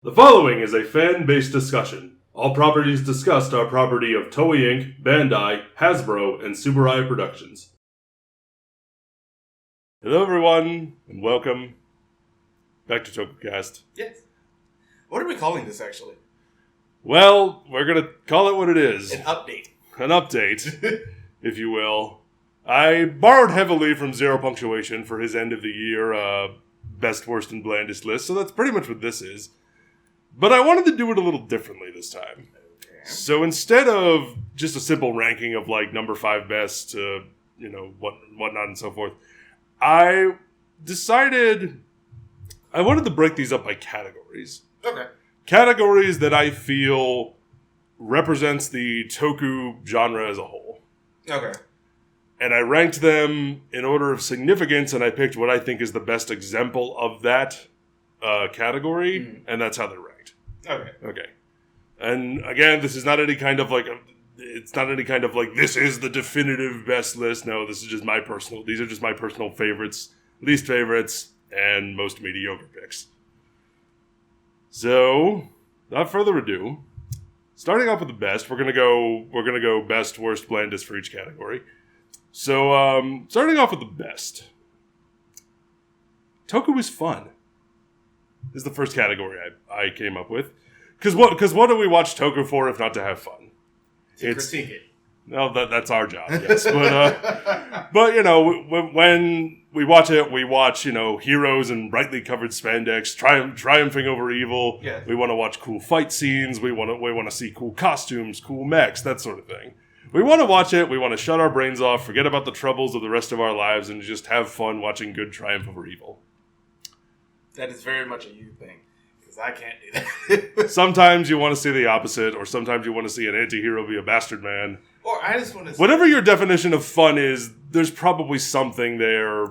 The following is a fan-based discussion. All properties discussed are property of Toei Inc., Bandai, Hasbro, and Subaru Productions. Hello everyone, and welcome back to Tokucast. Yes. What are we calling this, actually? Well, we're gonna call it what it is. An update. An update, if you will. I borrowed heavily from Zero Punctuation for his end of the year best, worst, and blandest list, so that's pretty much what this is. But I wanted to do it a little differently this time. Okay. So instead of just a simple ranking of like number 5 best to, whatnot and so forth, I decided I wanted to break these up by categories. Okay. Categories that I feel represents the Toku genre as a whole. Okay. And I ranked them in order of significance, and I picked what I think is the best example of that category, and that's how they're ranked. Okay. And again, this is not any kind of like, this is the definitive best list. No, these are just my personal favorites, least favorites, and most mediocre picks. So, without further ado, starting off with the best, we're gonna go best, worst, blandest for each category. So, starting off with the best, Toku is fun. Is the first category I came up with. Because what do we watch Toku for if not to have fun? To critique it. No, that's our job, yes. But when we watch it, we watch, heroes in brightly covered spandex triumphing over evil. Yeah. We want to watch cool fight scenes. We want to see cool costumes, cool mechs, that sort of thing. We want to watch it. We want to shut our brains off, forget about the troubles of the rest of our lives, and just have fun watching good triumph over evil. That is very much a you thing, because I can't do that. Sometimes you want to see the opposite, or sometimes you want to see an anti-hero be a bastard man. Or I just want to see... Whatever your definition of fun is, there's probably something there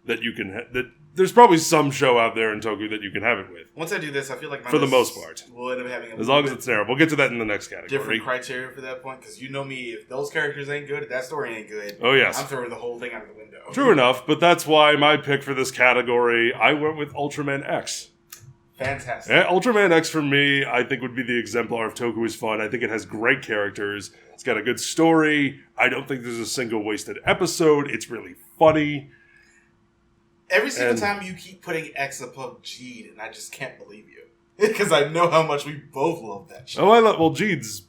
that you can... There's probably some show out there in Toku that you can have it with. Once I do this, I feel like for the most part, we'll end up having as long as it's there. We'll get to that in the next category. Different criteria for that point, because you know me, if those characters ain't good, if that story ain't good, oh yes, I'm throwing the whole thing out of the window. True enough, but that's why my pick for this category, I went with Ultraman X. Fantastic. Yeah, Ultraman X for me, I think would be the exemplar of Toku is fun. I think it has great characters. It's got a good story. I don't think there's a single wasted episode. It's really funny. Every single time you keep putting X above Jeed, and I just can't believe you. Because I know how much we both love that show. Oh, Jeed's...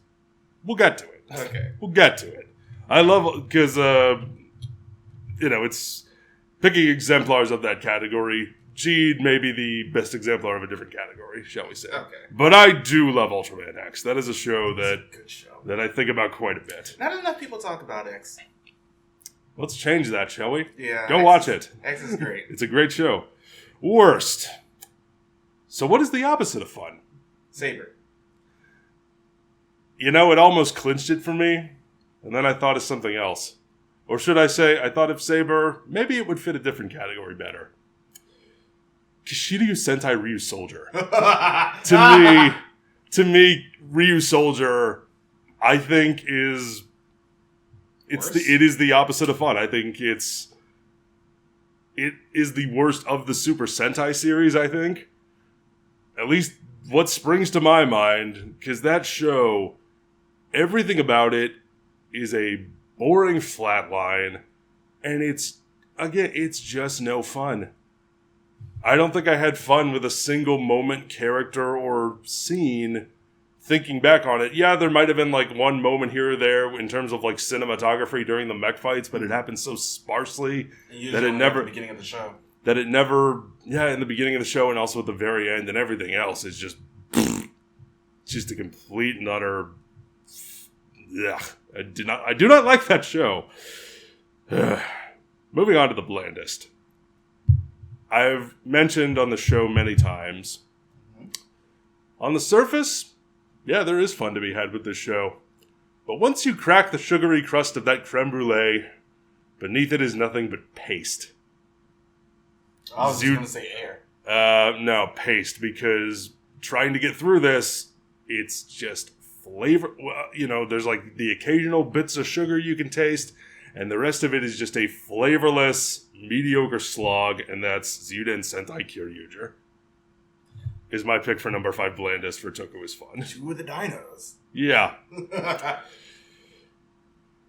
We'll get to it. Okay. We'll get to it. I love... Because, it's... Picking exemplars of that category, Jeed may be the best exemplar of a different category, shall we say. Okay. But I do love Ultraman X. That is a show good show that I think about quite a bit. Not enough people talk about X. Let's change that, shall we? Yeah. Go watch it. X is great. It's a great show. Worst. So what is the opposite of fun? Saber. It almost clinched it for me, and then I thought of something else. Or should I say, I thought of Saber, maybe it would fit a different category better. Kishiryu Sentai Ryu Soldier. To me, Ryu Soldier, I think it is the opposite of fun. I think it is the worst of the Super Sentai series, I think. At least what springs to my mind, because that show, everything about it is a boring flatline, and it's just no fun. I don't think I had fun with a single moment, character, or scene. Thinking back on it, yeah, there might have been like one moment here or there in terms of like cinematography during the mech fights, but it happened so sparsely that it never. At the beginning of the show. That it never, in the beginning of the show and also at the very end, and everything else is just a complete and utter. I do not like that show. Moving on to the blandest. I've mentioned on the show many times. On the surface, yeah, there is fun to be had with this show. But once you crack the sugary crust of that creme brulee, beneath it is nothing but paste. I was just going to say air. No, paste, because trying to get through this, it's just flavor. There's like the occasional bits of sugar you can taste, and the rest of it is just a flavorless, mediocre slog, and that's Zyuden Sentai Kyoryuger. is my pick for number 5 blandest for Toku is Fun. 2 of the dinos. Yeah.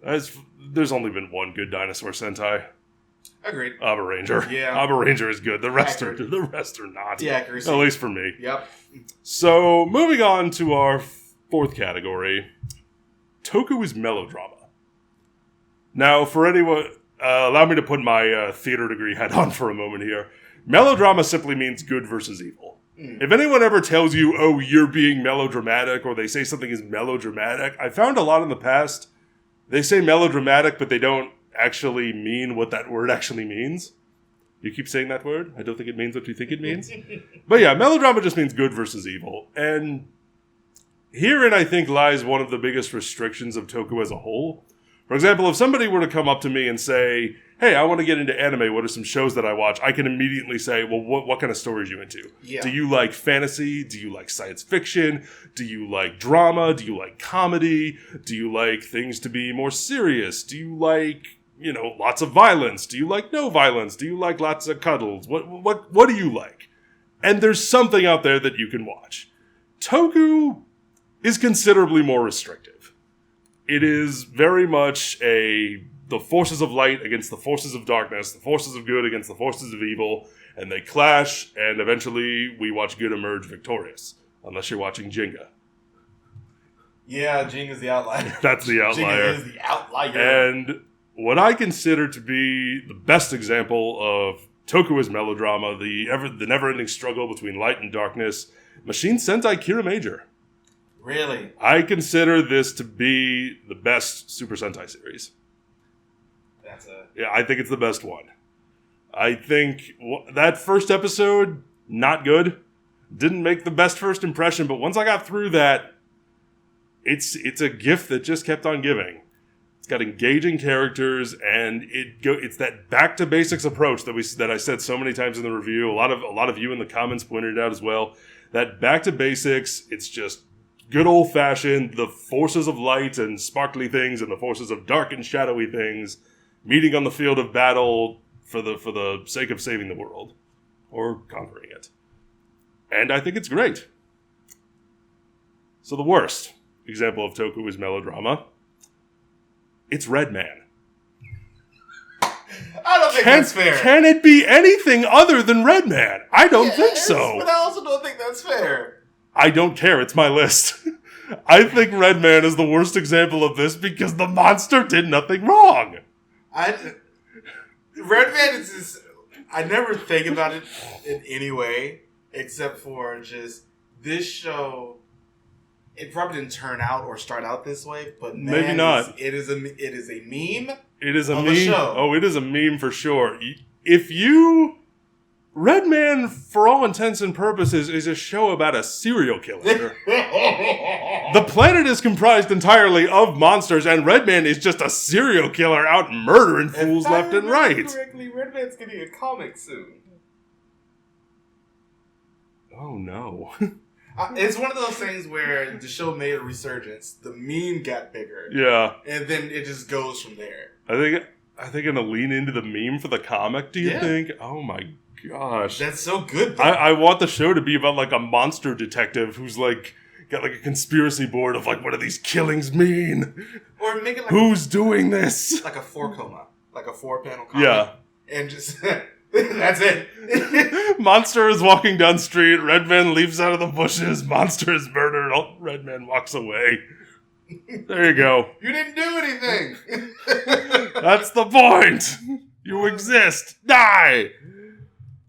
There's only been one good dinosaur Sentai. Agreed. Aba Ranger. Yeah. Aba Ranger is good. The rest are not. Yeah, accuracy. At least for me. Yep. So, moving on to our 4th category. Toku is Melodrama. Now, for anyone... allow me to put my theater degree hat on for a moment here. Melodrama simply means good versus evil. If anyone ever tells you, oh, you're being melodramatic, or they say something is melodramatic, I found a lot in the past, they say melodramatic, but they don't actually mean what that word actually means. You keep saying that word? I don't think it means what you think it means. But yeah, melodrama just means good versus evil. And herein, I think, lies one of the biggest restrictions of Toku as a whole. For example, if somebody were to come up to me and say, hey, I want to get into anime, what are some shows that I watch? I can immediately say, well, what kind of stories are you into? Yeah. Do you like fantasy? Do you like science fiction? Do you like drama? Do you like comedy? Do you like things to be more serious? Do you like, lots of violence? Do you like no violence? Do you like lots of cuddles? What do you like? And there's something out there that you can watch. Toku is considerably more restrictive. It is very much the forces of light against the forces of darkness, the forces of good against the forces of evil, and they clash, and eventually we watch good emerge victorious. Unless you're watching Jenga. Yeah, Jenga's the outlier. That's the outlier. Jenga is the outlier. And what I consider to be the best example of Toku as melodrama, the never-ending struggle between light and darkness, Machine Sentai Kira Major. Really? I consider this to be the best Super Sentai series. Yeah, I think it's the best one. I think that first episode, not good. Didn't make the best first impression, but once I got through that, it's a gift that just kept on giving. It's got engaging characters, and it's that back to basics approach that I said so many times in the review. A lot of you in the comments pointed it out as well. That back to basics, it's just good old-fashioned, the forces of light and sparkly things and the forces of dark and shadowy things meeting on the field of battle for the sake of saving the world. Or conquering it. And I think it's great. So the worst example of Toku is melodrama. It's Red Man. I don't think that's fair. Can it be anything other than Red Man? I don't think so. But I also don't think that's fair. I don't care. It's my list. I think Red Man is the worst example of this because the monster did nothing wrong. Red Man is just... I never think about it in any way except for just this show. It probably didn't turn out or start out this way, but man, maybe not. It is a meme. It is a meme. A show. Oh, it is a meme for sure. Red Man, for all intents and purposes, is a show about a serial killer. The planet is comprised entirely of monsters, and Red Man is just a serial killer out murdering fools left and right. Correctly, Red Man's getting a comic soon. Oh no. It's one of those things where the show made a resurgence. The meme got bigger. Yeah. And then it just goes from there. I think I'm gonna lean into the meme for the comic, do you think? Oh my gosh. That's so good, though. I want the show to be about like a monster detective who's like got like a conspiracy board of like, what do these killings mean? Or make it like who's doing this? Like a 4-coma. Like a 4-panel comic. Yeah. And just that's it. Monster is walking down street, Red Man leaps out of the bushes, monster is murdered, Red Man walks away. There you go. You didn't do anything. That's the point. You exist. Die.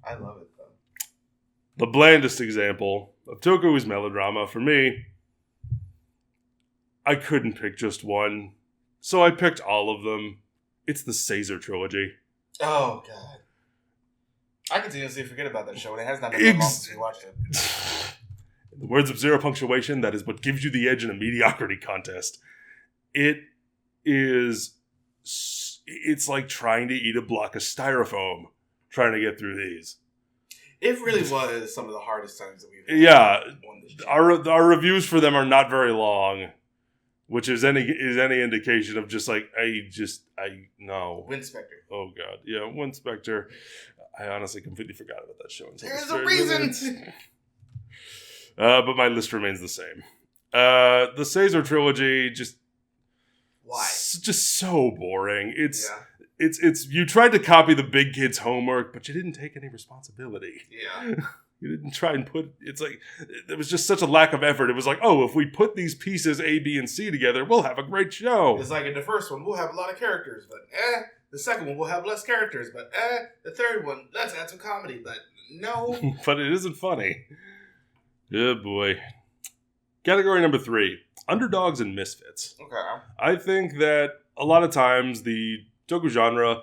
I love it, though. The blandest example of Toku is melodrama. For me, I couldn't pick just one, so I picked all of them. It's the Caesar trilogy. Oh, God. I continuously forget about that show, and it has not been that long since we watched it. In the words of Zero Punctuation, that is what gives you the edge in a mediocrity contest. It's like trying to eat a block of styrofoam, trying to get through these. It really was some of the hardest times that we've had. Yeah, our reviews for them are not very long, which is any indication of just like I no. Winspector. Oh God, yeah, Winspector. I honestly completely forgot about that show. There's a reason. But my list remains the same. The Caesar trilogy, Why? Just so boring. It's you tried to copy the big kids' homework, but you didn't take any responsibility. Yeah. You didn't try and it's like, there was just such a lack of effort. It was like, oh, if we put these pieces A, B, and C together, we'll have a great show. It's like in the first one, we'll have a lot of characters, but the second one, we'll have less characters, but the third one, let's add some comedy, but no. But it isn't funny. Oh boy. Category number 3, Underdogs and Misfits. Okay. I think that a lot of times the Toku genre,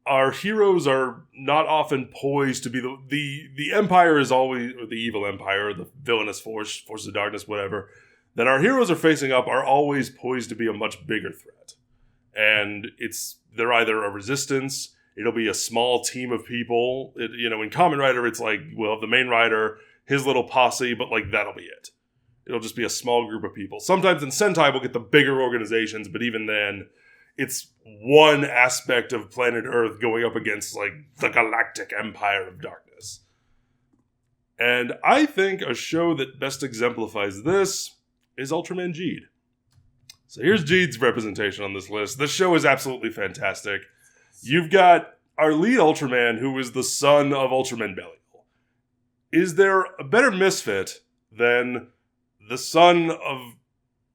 our heroes are not often poised to be the Empire is always, or the evil Empire, the villainous force of darkness, whatever, that our heroes are facing up are always poised to be a much bigger threat. And they're either a resistance, it'll be a small team of people. In Kamen Rider, it's like, well, the main rider, his little posse, but like that'll be it. It'll just be a small group of people. Sometimes in Sentai, we'll get the bigger organizations, but even then, it's one aspect of planet Earth going up against, like, the galactic empire of darkness. And I think a show that best exemplifies this is Ultraman Geed. So here's Geed's representation on this list. This show is absolutely fantastic. You've got our lead Ultraman, who is the son of Ultraman Belial. Is there a better misfit than the son of,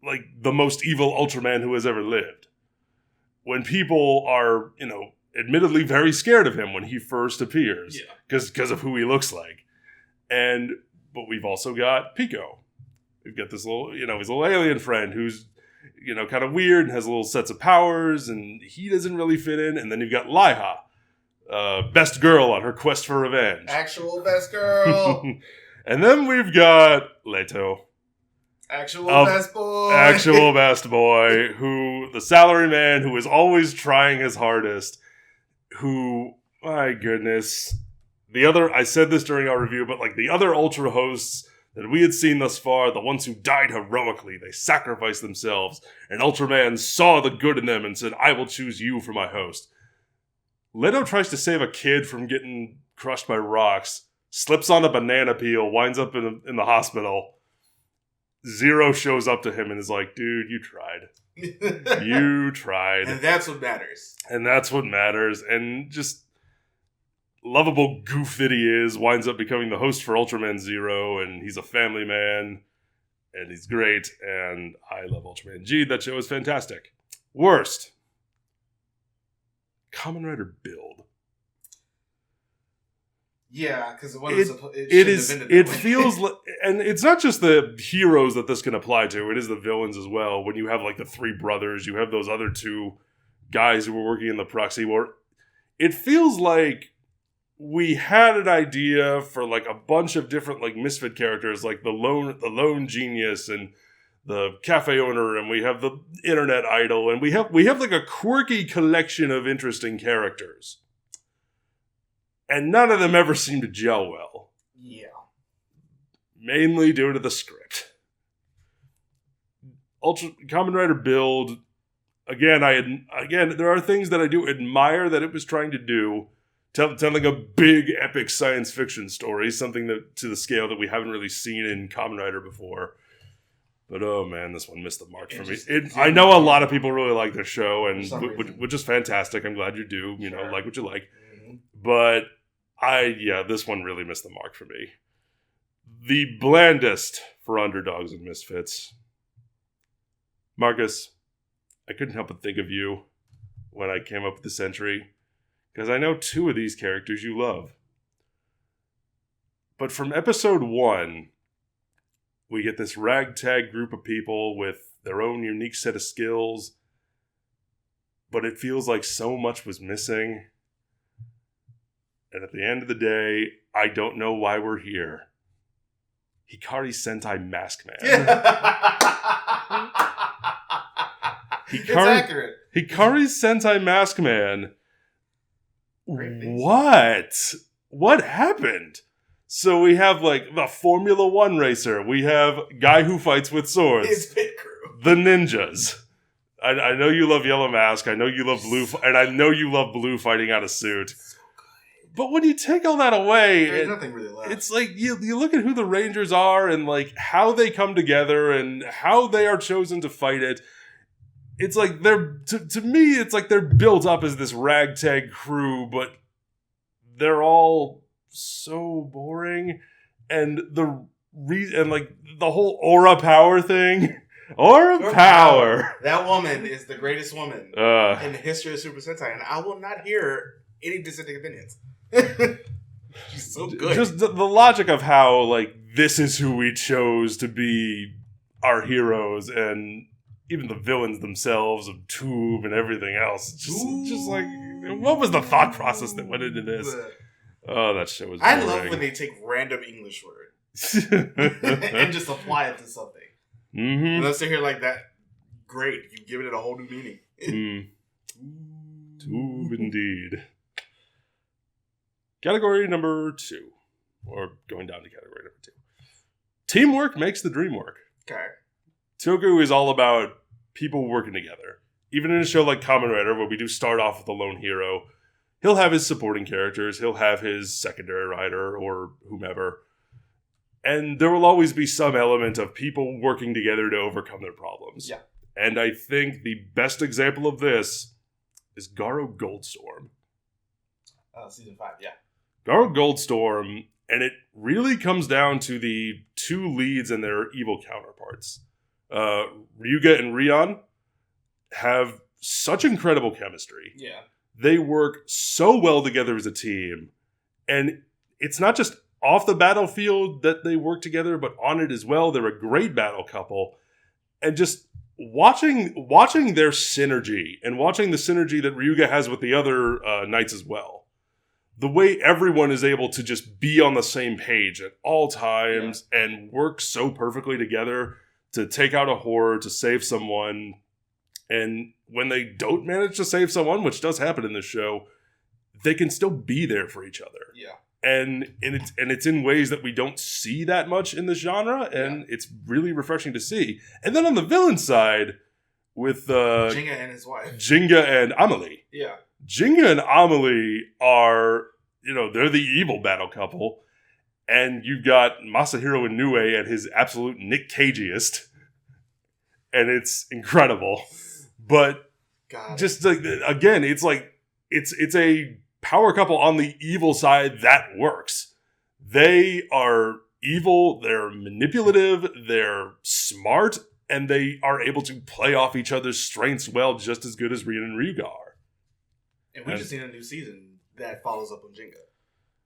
like, the most evil Ultraman who has ever lived? When people are, admittedly very scared of him when he first appears, because of who he looks like. But we've also got Pico. We've got this little, his little alien friend who's, kind of weird and has little sets of powers, and he doesn't really fit in. And then you've got Laiha, best girl on her quest for revenge. Actual best girl. And then we've got Leto. Actual best boy. Actual best boy, the salaryman who is always trying his hardest, who, my goodness, I said this during our review, but like the other Ultra hosts that we had seen thus far, the ones who died heroically, they sacrificed themselves, and Ultraman saw the good in them and said, I will choose you for my host. Leto tries to save a kid from getting crushed by rocks, slips on a banana peel, winds up in the hospital. Zero shows up to him and is like, dude, you tried. You tried. And that's what matters. And just lovable goof that he is, winds up becoming the host for Ultraman Zero, and he's a family man, and he's great, and I love Ultraman Geed. That show is fantastic. Worst. Kamen Rider Build. Yeah, because it feels like, and it's not just the heroes that this can apply to, it is the villains as well. When you have like the 3 brothers, you have those other 2 guys who were working in the proxy war. It feels like we had an idea for like a bunch of different like misfit characters, like the lone genius and the cafe owner, and we have the internet idol, and we have like a quirky collection of interesting characters. And none of them ever seem to gel well. Yeah. Mainly due to the script. Kamen Rider Build, again, there are things that I do admire that it was trying to do. Telling a big, epic science fiction story, something that to the scale that we haven't really seen in Kamen Rider before. But oh man, this one missed the mark for me. I know a lot of people really like this show, and which is fantastic. I'm glad you do. Like what you like. Mm-hmm. But this one really missed the mark for me. The blandest for Underdogs and Misfits. Marcus, I couldn't help but think of you when I came up with this entry, because I know 2 of these characters you love. But from episode 1, we get this ragtag group of people with their own unique set of skills, but it feels like so much was missing. And at the end of the day, I don't know why we're here. Hikari Sentai Mask Man. It's accurate. Hikari Sentai Mask Man. What happened? So we have like the Formula 1 racer. We have guy who fights with swords. His pit crew. The ninjas. I know you love Yellow Mask. I know you love Blue. And I know you love Blue fighting out of suit. But when you take all that away, there's nothing really left. It's like you look at who the Rangers are and like how they come together and how they are chosen to fight it. It's like they're to me, it's like they're built up as this ragtag crew, but they're all so boring. And the whole aura power thing. Aura power. That woman is the greatest woman in the history of Super Sentai, and I will not hear any dissenting opinions. She's so good. Just the logic of how, like, this is who we chose to be our heroes, and even the villains themselves of Tube and everything else. Just like, what was the thought process that went into this? Oh, that shit was boring. I love when they take random English word and just apply it to something. Mm-hmm. And let's sit here like that. Great, you've given it a whole new meaning. Tube indeed. Category number 2. Or going down to category number 2. Teamwork makes the dream work. Okay. Toku is all about people working together. Even in a show like Kamen Rider, where we do start off with a lone hero, he'll have his supporting characters, he'll have his secondary rider or whomever. And there will always be some element of people working together to overcome their problems. Yeah. And I think the best example of this is Garo Goldstorm. Season 5, yeah. Garo Goldstorm, and it really comes down to the 2 leads and their evil counterparts. Ryuga and Rion have such incredible chemistry. Yeah. They work so well together as a team. And it's not just off the battlefield that they work together, but on it as well. They're a great battle couple. And just watching their synergy and watching the synergy that Ryuga has with the other knights as well. The way everyone is able to just be on the same page at all times and work so perfectly together to take out a horde, to save someone. And when they don't manage to save someone, which does happen in this show, they can still be there for each other. Yeah. And it's in ways that we don't see that much in the genre, and it's really refreshing to see. And then on the villain side, with Jinga and his wife. Jinga and Amelie. Yeah. Jinga and Amelie are, they're the evil battle couple. And you've got Masahiro Inoue at his absolute Nick Cageiest. And it's incredible. But just like, again, it's like, it's a power couple on the evil side that works. They are evil, they're manipulative, they're smart, and they are able to play off each other's strengths well, just as good as Rion and Ryuga are. And we just need a new season that follows up on Jinga.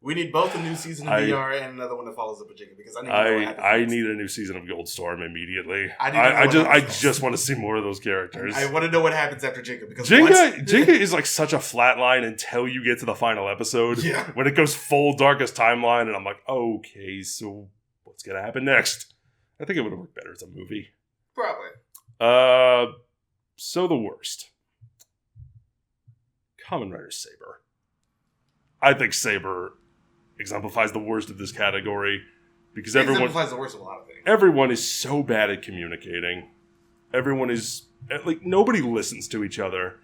We need both a new season of VR and another one that follows up on Jinga, because I need a new season of Goldstorm immediately. I just want to see more of those characters. I want to know what happens after Jinga, because Jinga is like such a flat line until you get to the final episode. Yeah. When it goes full Darkest Timeline, and I'm like, okay, so what's gonna happen next? I think it would have worked better as a movie. Probably. So the worst. Kamen Rider Saber. I think Saber exemplifies the worst of this category because exemplifies the worst of a lot of things. Everyone is so bad at communicating. Everyone is like, nobody listens to each other.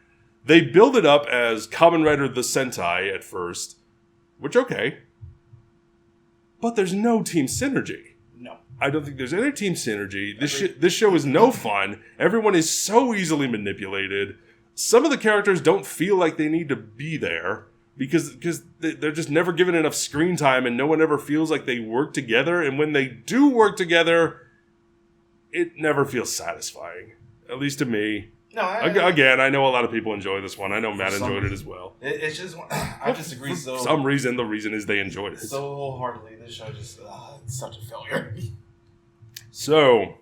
They build it up as Kamen Rider the Sentai at first, which okay, but there's no team synergy. No, I don't think there's any team synergy. This show is no fun. Everyone is so easily manipulated. Some of the characters don't feel like they need to be there. Because they're just never given enough screen time, and no one ever feels like they work together. And when they do work together, it never feels satisfying. At least to me. No, again, I know a lot of people enjoy this one. I know Matt enjoyed it as well. It's just, I disagree. For some reason, the reason is they enjoyed it. So wholeheartedly. This show just, it's such a failure. So,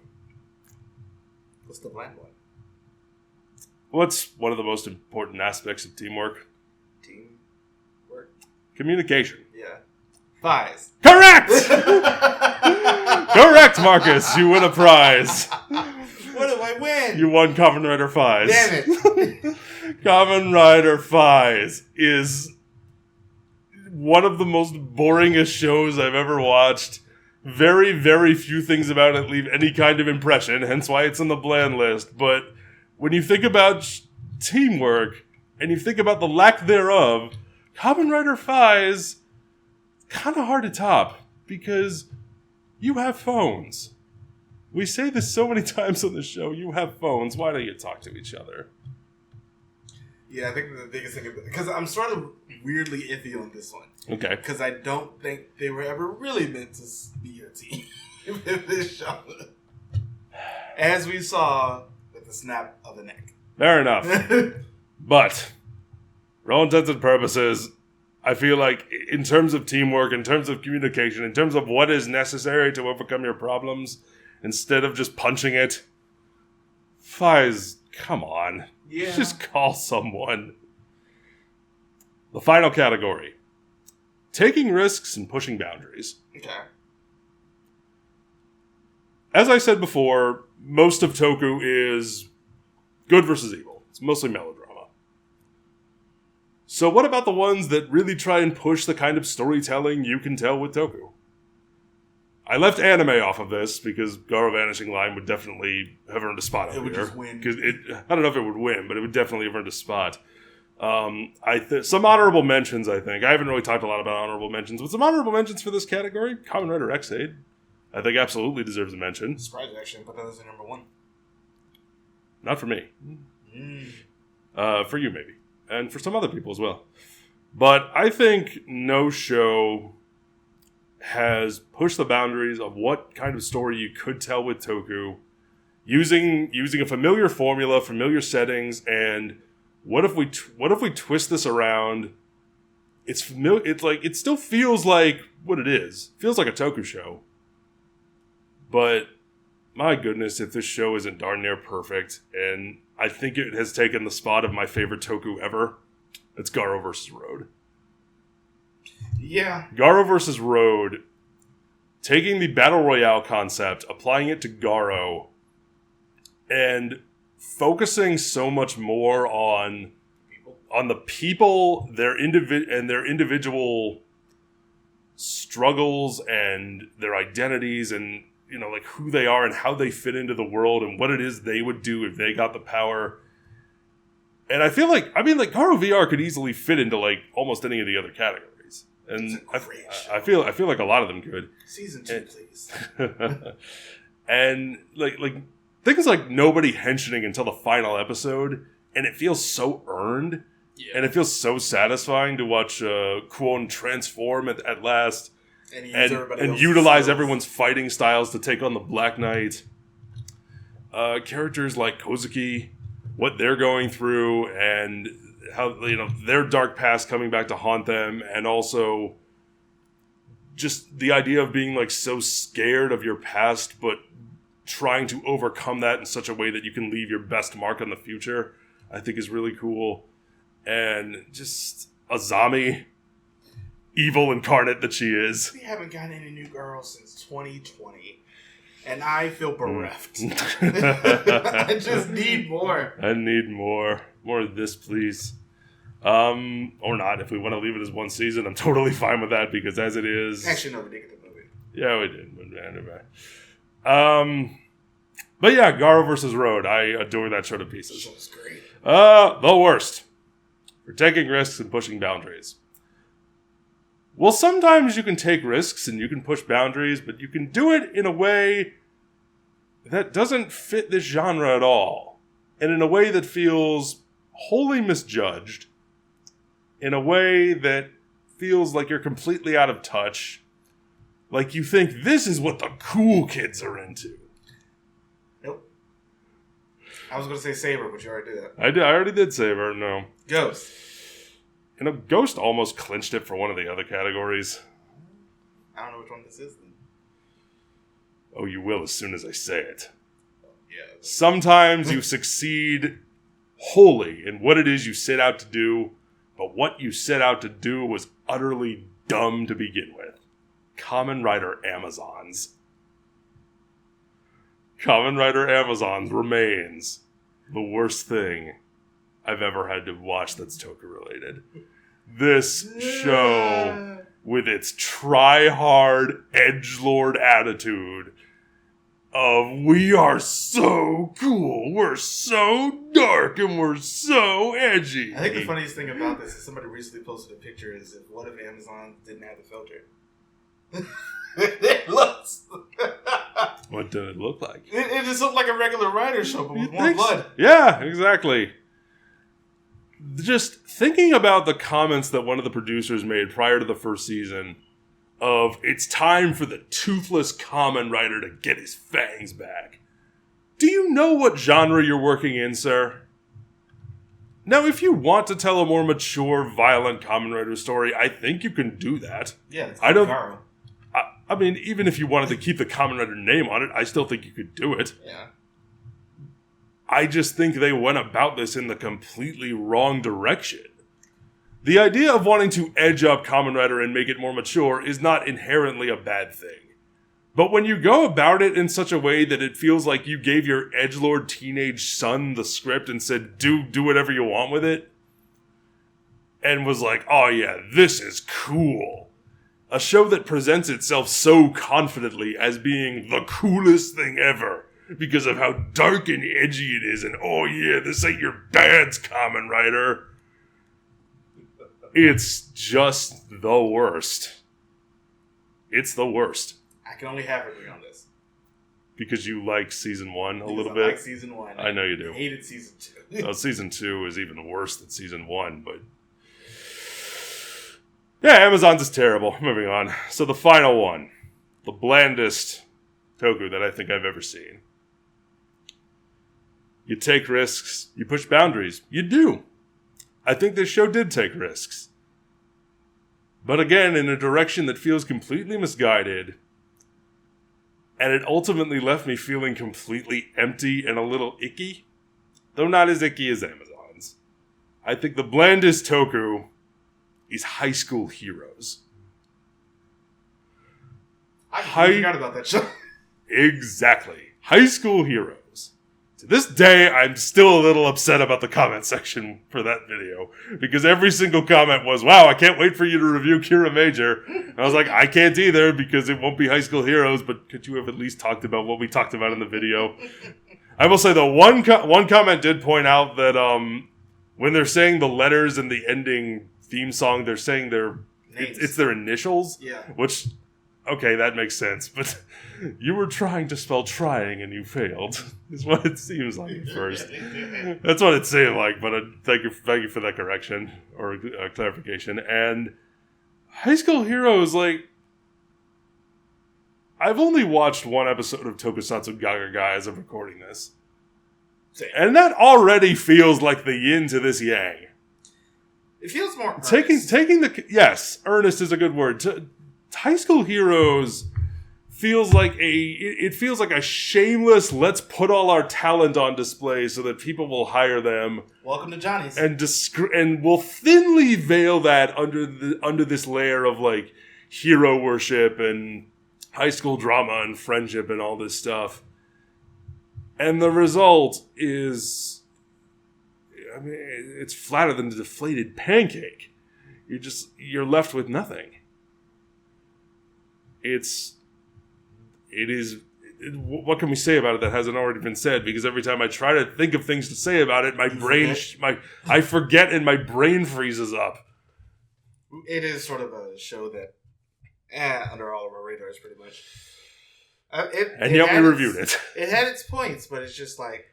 what's the bland one? What's one of the most important aspects of teamwork? Communication. Yeah. Thighs. Correct! Correct, Marcus. You win a prize. What do I win? You won Kamen Rider Fies. Damn it. Kamen Rider Fies is one of the most boringest shows I've ever watched. Very, very few things about it leave any kind of impression, hence why it's on the bland list. But when you think about teamwork, and you think about the lack thereof, Kamen Rider Phi is kind of hard to top because you have phones. We say this so many times on the show. You have phones. Why don't you talk to each other? Yeah, I think the biggest thing, because I'm sort of weirdly iffy on this one. Okay. Because I don't think they were ever really meant to be a team in this show. As we saw with the snap of the neck. Fair enough. But, for all intents and purposes, I feel like in terms of teamwork, in terms of communication, in terms of what is necessary to overcome your problems, instead of just punching it, Phi's, come on. Yeah. Just call someone. The final category. Taking risks and pushing boundaries. Okay. As I said before, most of Toku is good versus evil. It's mostly melodrama. So what about the ones that really try and push the kind of storytelling you can tell with Toku? I left anime off of this because Garo Vanishing Line would definitely have earned a spot up here. It would just win. I don't know if it would win, but it would definitely have earned a spot. Some honorable mentions, I think. I haven't really talked a lot about honorable mentions, but some honorable mentions for this category. Kamen Rider X-Aid, I think, absolutely deserves a mention. Surprised actually, but that was the number one. Not for me. For you, maybe. And for some other people as well. But I think no show has pushed the boundaries of what kind of story you could tell with Toku using a familiar formula, familiar settings, and what if we twist this around? It's familiar. It's like it still feels like what it is. It feels like a Toku show. But my goodness, if this show isn't darn near perfect, and I think it has taken the spot of my favorite Toku ever, it's Garo vs. Road. Yeah. Garo vs. Road, taking the Battle Royale concept, applying it to Garo, and focusing so much more on the people, their individual struggles and their identities and, you know, like who they are and how they fit into the world and what it is they would do if they got the power. And I feel like, Garo VR could easily fit into like almost any of the other categories. And I feel like a lot of them could. Season 2, please. And like things like nobody henching until the final episode, and it feels so earned. Yeah. And it feels so satisfying to watch Kwon transform at last and utilize everyone's fighting styles to take on the Black Knight. Characters like Kozuki, what they're going through, and how, you know, their dark past coming back to haunt them, and also just the idea of being like so scared of your past, but trying to overcome that in such a way that you can leave your best mark on the future, I think is really cool. And just Azami, evil incarnate that she is. We haven't gotten any new girls since 2020. And I feel bereft. I just need more. I need more. More of this, please. Or not. If we want to leave it as one season, I'm totally fine with that, because as it is... Actually, no, we did get the movie. Yeah, we did. But yeah, Garo vs. Road. I adore that show to pieces. That show's great. The worst. For taking risks and pushing boundaries. Well, sometimes you can take risks and you can push boundaries, but you can do it in a way that doesn't fit this genre at all. And in a way that feels wholly misjudged. In a way that feels like you're completely out of touch. Like you think this is what the cool kids are into. Nope. I was going to say Saber, but you already did that. I already did Saber, no. Ghost. You know, Ghost almost clinched it for one of the other categories. I don't know which one this is then. Oh, you will as soon as I say it. Yeah. Sometimes you succeed wholly in what it is you set out to do, but what you set out to do was utterly dumb to begin with. Kamen Rider Amazons. Kamen Rider Amazons remains the worst thing I've ever had to watch that's Toku related. This show, with its try-hard, edgelord attitude, of we are so cool, we're so dark, and we're so edgy. I think the funniest thing about this is somebody recently posted a picture is what if Amazon didn't have the filter? It looks... What did it look like? It just looked like a regular Rider show, but with more blood. Yeah, exactly. Just thinking about the comments that one of the producers made prior to the first season of it's time for the toothless Kamen Rider to get his fangs back. Do you know what genre you're working in, sir? Now, if you want to tell a more mature, violent Kamen Rider story, I think you can do that. Yeah, it's like Garo. I mean, even if you wanted to keep the Kamen Rider name on it, I still think you could do it. Yeah. I just think they went about this in the completely wrong direction. The idea of wanting to edge up Kamen Rider and make it more mature is not inherently a bad thing. But when you go about it in such a way that it feels like you gave your edgelord teenage son the script and said, do whatever you want with it, and was like, oh yeah, this is cool. A show that presents itself so confidently as being the coolest thing ever because of how dark and edgy it is, and oh yeah, this ain't your dad's Kamen Rider. It's just the worst. It's the worst. I can only have agree on this. Because you like season 1 a little I bit? like season 1. I know you do. I hated season 2. Oh, season 2 is even worse than season 1, but... Yeah, Amazon's is terrible. Moving on. So the final one. The blandest Toku that I think I've ever seen. You take risks. You push boundaries. You do. I think this show did take risks. But again, in a direction that feels completely misguided. And it ultimately left me feeling completely empty and a little icky. Though not as icky as Amazon's. I think the blandest Toku is High School Heroes. I forgot about that show. Exactly. High School Heroes. To this day, I'm still a little upset about the comment section for that video. Because every single comment was, wow, I can't wait for you to review Kira Major. And I was like, I can't either because it won't be High School Heroes, but could you have at least talked about what we talked about in the video? I will say, though, one comment did point out that when they're saying the letters in the ending theme song, they're saying it's their initials. Yeah. Which, okay, that makes sense. But you were trying to spell trying and you failed, is what it seems like at first. That's what it seemed like, but thank you for that correction or clarification. And High School Heroes, like, I've only watched one episode of Tokusatsu Gaga as of recording this. Same. And that already feels like the yin to this yang. It feels more earnest. Taking the... Yes, earnest is a good word. High School Heroes feels like a shameless, let's put all our talent on display so that people will hire them. Welcome to Johnny's. And we'll thinly veil that under this layer of, like, hero worship and high school drama and friendship and all this stuff. And the result is, I mean, it's flatter than a deflated pancake. You're left with nothing. What can we say about it that hasn't already been said? Because every time I try to think of things to say about it, I forget and my brain freezes up. It is sort of a show that, under all of our radars, pretty much. Yet we reviewed it. It had its points, but it's just like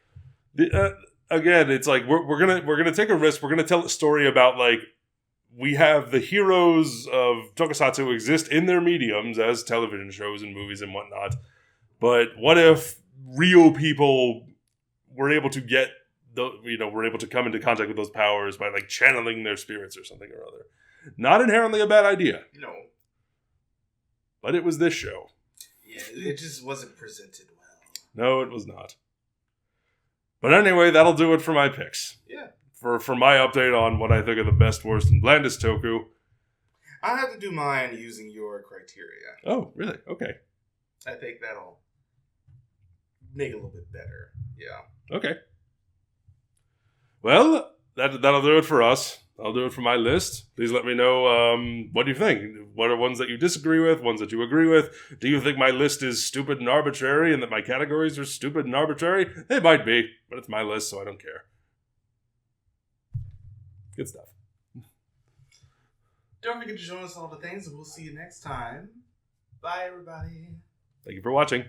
again, it's like we're gonna take a risk. We're gonna tell a story about, like, we have the heroes of Tokusatsu who exist in their mediums as television shows and movies and whatnot. But what if real people were able to were able to come into contact with those powers by, like, channeling their spirits or something or other? Not inherently a bad idea. No. But it was this show. Yeah, it just wasn't presented well. No, it was not. But anyway, that'll do it for my picks. Yeah. For my update on what I think are the best, worst, and blandest Toku. I have to do mine using your criteria. Oh, really? Okay. I think that'll make it a little bit better. Yeah. Okay. Well, that'll do it for us. I'll do it for my list. Please let me know what do you think. What are ones that you disagree with, ones that you agree with? Do you think my list is stupid and arbitrary and that my categories are stupid and arbitrary? They might be, but it's my list, so I don't care. Good stuff. Don't forget to join us on all the things, and we'll see you next time. Bye, everybody. Thank you for watching.